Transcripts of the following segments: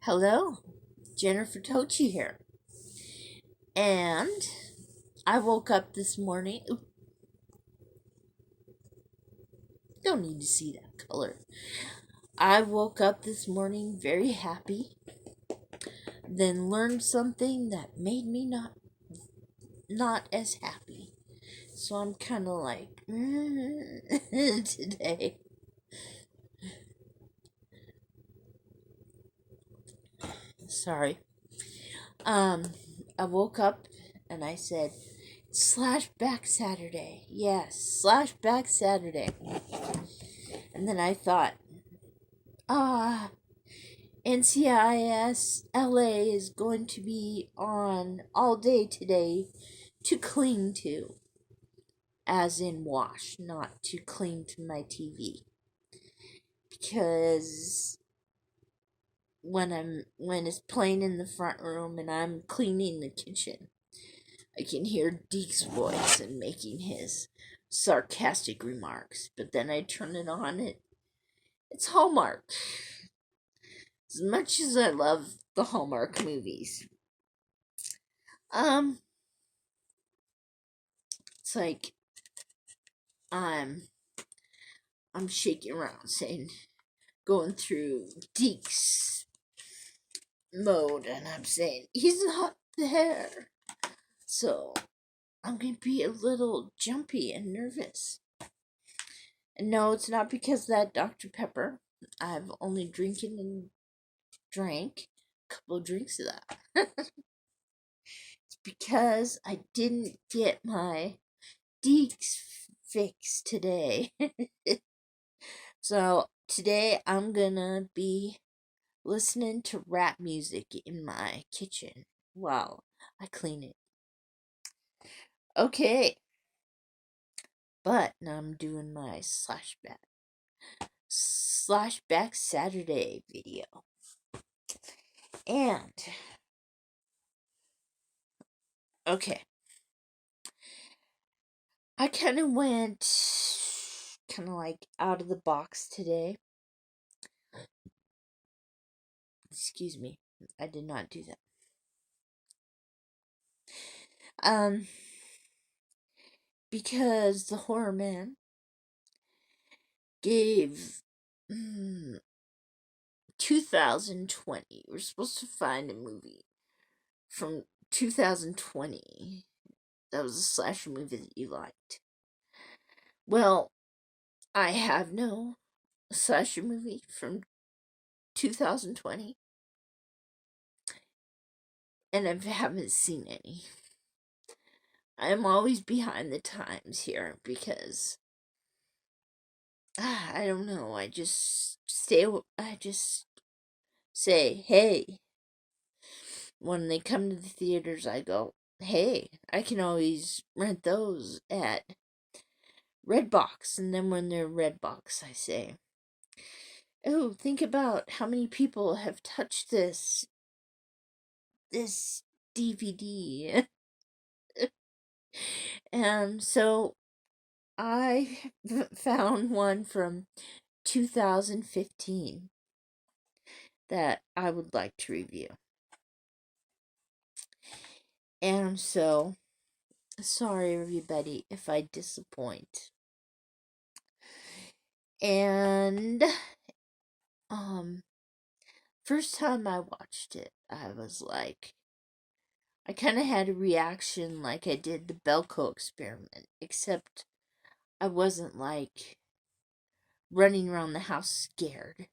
Hello, Jennifer Tochi here. And I woke up this morning. Don't need to see that color. I woke up this morning very happy, then learned something that made me not as happy. So I'm kind of like today. Sorry. I woke up and I said, /back Saturday. Yes, /back Saturday. And then I thought, NCIS LA is going to be on all day today to cling to. As in wash, not to cling to my TV. Because when it's playing in the front room and I'm cleaning the kitchen, I can hear Deke's voice and making his sarcastic remarks. But then I turn it on, it's Hallmark. As much as I love the Hallmark movies, it's like I'm shaking around saying, going through Deke's mode, and I'm saying, he's not there. So I'm going to be a little jumpy and nervous. And no, it's not because of that Dr. Pepper. I've only drank a couple of drinks of that. It's because I didn't get my Deke's fix today. So today I'm gonna be listening to rap music in my kitchen while I clean it. Okay. But now I'm doing my /back Saturday video. And okay. I kind of went like out of the box today. Excuse me. I did not do that. Because the horror man gave 2020. We're supposed to find a movie from 2020 that was a slasher movie that you liked. Well, I have no slasher movie from 2020, and I haven't seen any. I'm always behind the times here because I don't know. I just say, hey. When they come to the theaters, I go, hey, I can always rent those at Redbox. And then when they're Redbox, I say, oh, think about how many people have touched this DVD. And so I found one from 2015 that I would like to review. And so, sorry everybody if I disappoint. And first time I watched it, I was like, I kind of had a reaction like I did the Belko Experiment, except I wasn't like running around the house scared.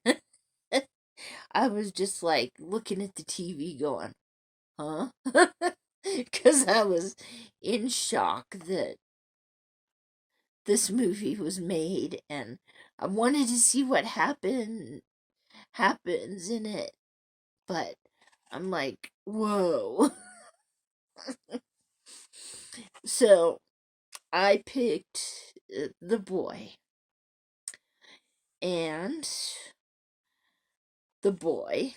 I was just like looking at the TV going, huh? Because I was in shock that this movie was made, and I wanted to see what happens in it. But I'm like, whoa. So I picked The Boy. And the boy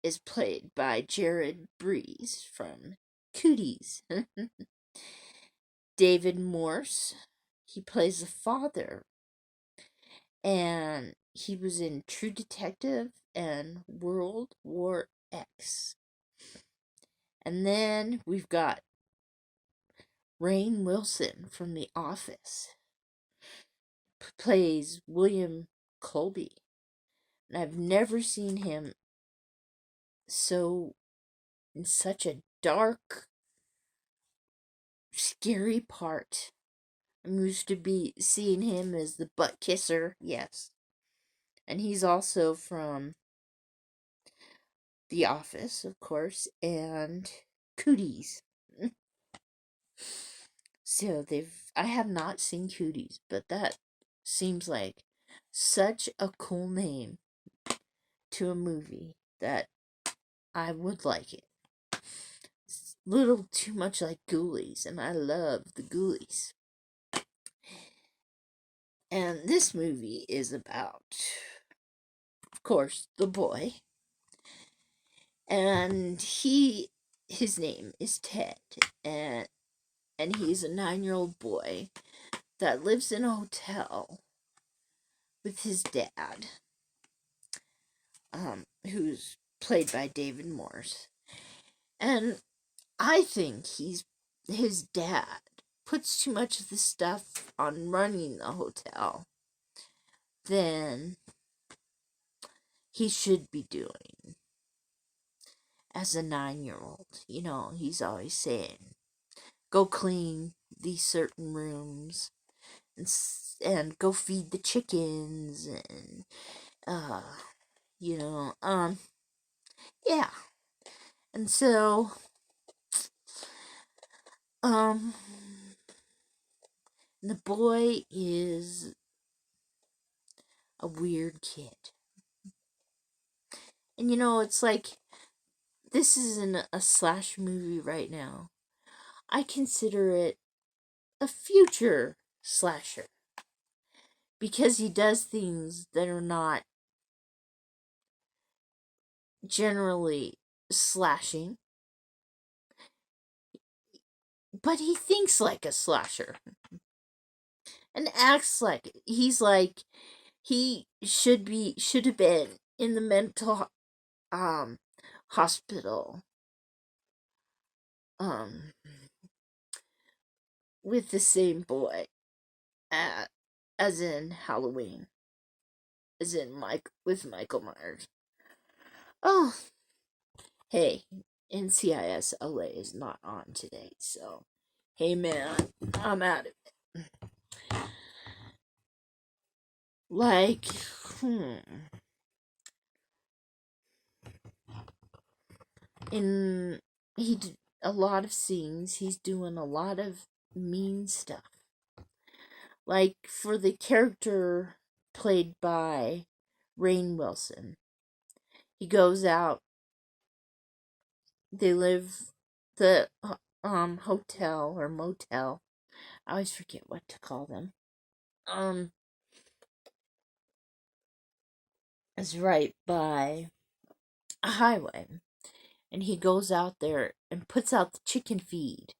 is played by Jared Breeze from Cooties. David Morse, he plays the father. And he was in True Detective and World War X. And then we've got Rainn Wilson from The Office. Plays William Colby. And I've never seen him in such a dark, scary part. I'm used to be seeing him as the butt kisser, yes. And he's also from The Office, of course, and Cooties. So I have not seen Cooties, but that seems like such a cool name to a movie that I would like it. It's a little too much like Ghoulies, and I love the Ghoulies. And this movie is about, of course, the boy. And his name is Ted, and he's a 9-year-old boy that lives in a hotel with his dad, who's played by David Morse. And I think his dad puts too much of the stuff on running the hotel than he should be doing as a 9-year-old. You know, he's always saying, go clean these certain rooms and go feed the chickens and yeah. And so the boy is a weird kid. And it's like, this isn't a slash movie right now. I consider it a future slasher, because he does things that are not generally slashing, but he thinks like a slasher and acts like it. He's like, he should have been in the mental hospital with the same boy as in Halloween, as in with Michael Myers. Oh, hey, NCIS LA is not on today, so hey man, I'm out of it. Like, he did a lot of scenes, he's doing a lot of mean stuff. Like, for the character played by Rainn Wilson, he goes out, they live the hotel or motel, I always forget what to call them, is right by a highway. And he goes out there and puts out the chicken feed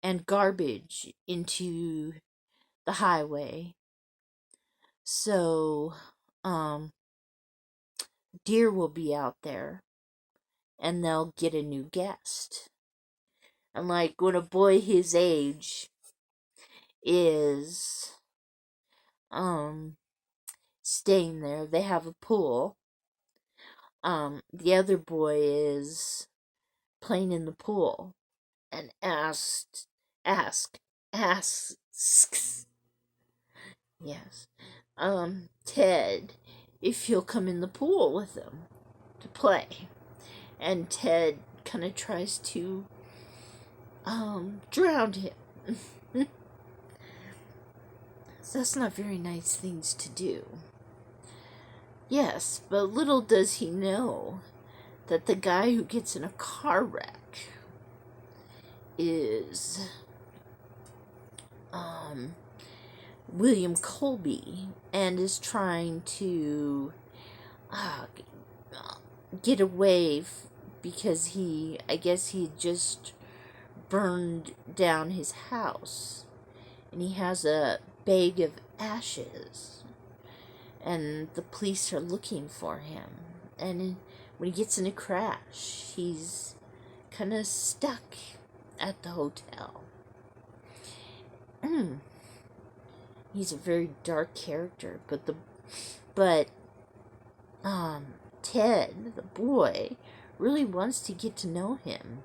and garbage into the highway. So, deer will be out there and they'll get a new guest. And like, when a boy his age is staying there, they have a pool. The other boy is playing in the pool and asks yes, Ted if he'll come in the pool with him to play. And Ted kind of tries to drown him. So that's not very nice things to do. Yes, but little does he know that the guy who gets in a car wreck is William Colby, and is trying to get away because I guess he just burned down his house and he has a bag of ashes and the police are looking for him. and when he gets in a crash, he's kind of stuck at the hotel. He's a very dark character, but Ted, the boy, really wants to get to know him,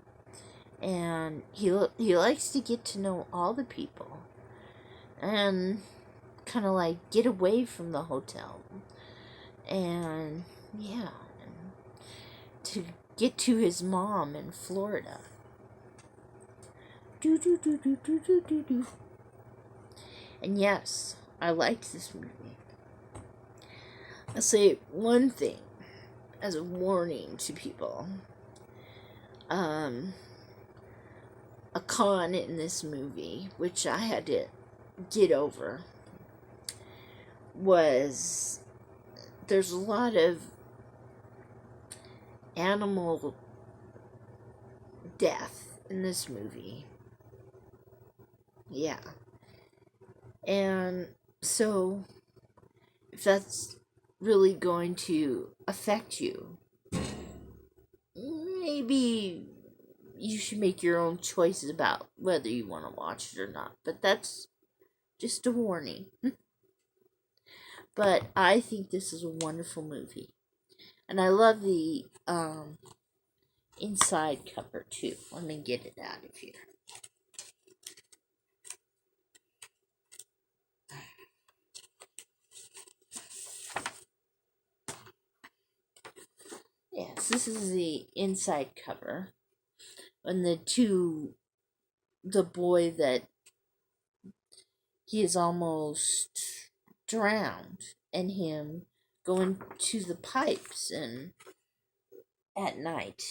and he likes to get to know all the people, and kind of like get away from the hotel, and yeah, and to get to his mom in Florida. Do do do do do do do do. And yes, I liked this movie. I'll say one thing as a warning to people. A con in this movie, which I had to get over, was there's a lot of animal death in this movie. Yeah. And so, if that's really going to affect you, maybe you should make your own choices about whether you want to watch it or not. But that's just a warning. But I think this is a wonderful movie. And I love the inside cover too. Let me get it out of here. Yes, this is the inside cover. And the boy that he is almost drowned, and him going to the pipes and at night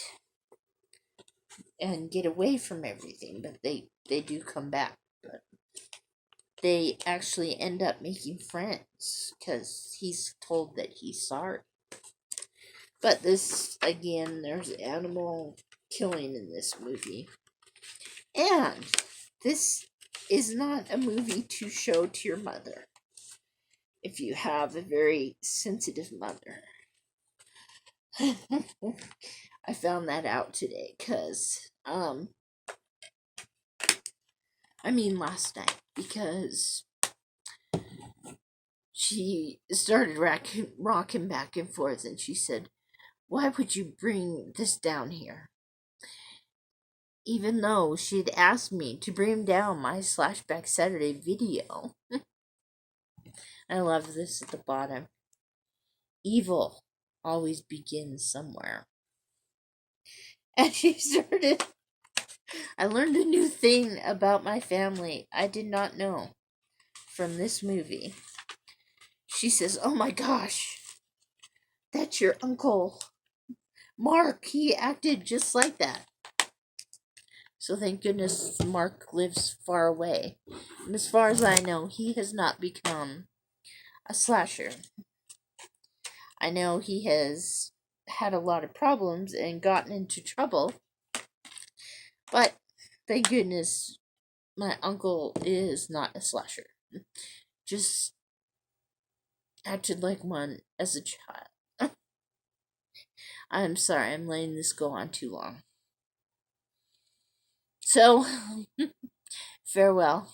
and get away from everything, but they do come back, but they actually end up making friends because he's told that he's sorry. But this, again, there's animal killing in this movie. And this is not a movie to show to your mother if you have a very sensitive mother. I found that out today because, last night, because she started rocking back and forth, and she said, "Why would you bring this down here?" Even though she'd asked me to bring down my Slashback Saturday video. I love this at the bottom. Evil always begins somewhere. And she started, I learned a new thing about my family I did not know from this movie. She says, "Oh my gosh, that's your uncle Mark. He acted just like that." So thank goodness Mark lives far away. And as far as I know, he has not become a slasher. I know he has had a lot of problems and gotten into trouble. But thank goodness my uncle is not a slasher. Just acted like one as a child. I'm sorry, I'm letting this go on too long. So, farewell,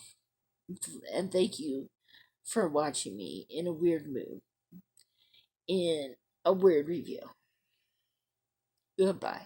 and thank you for watching me in a weird mood, in a weird review. Goodbye.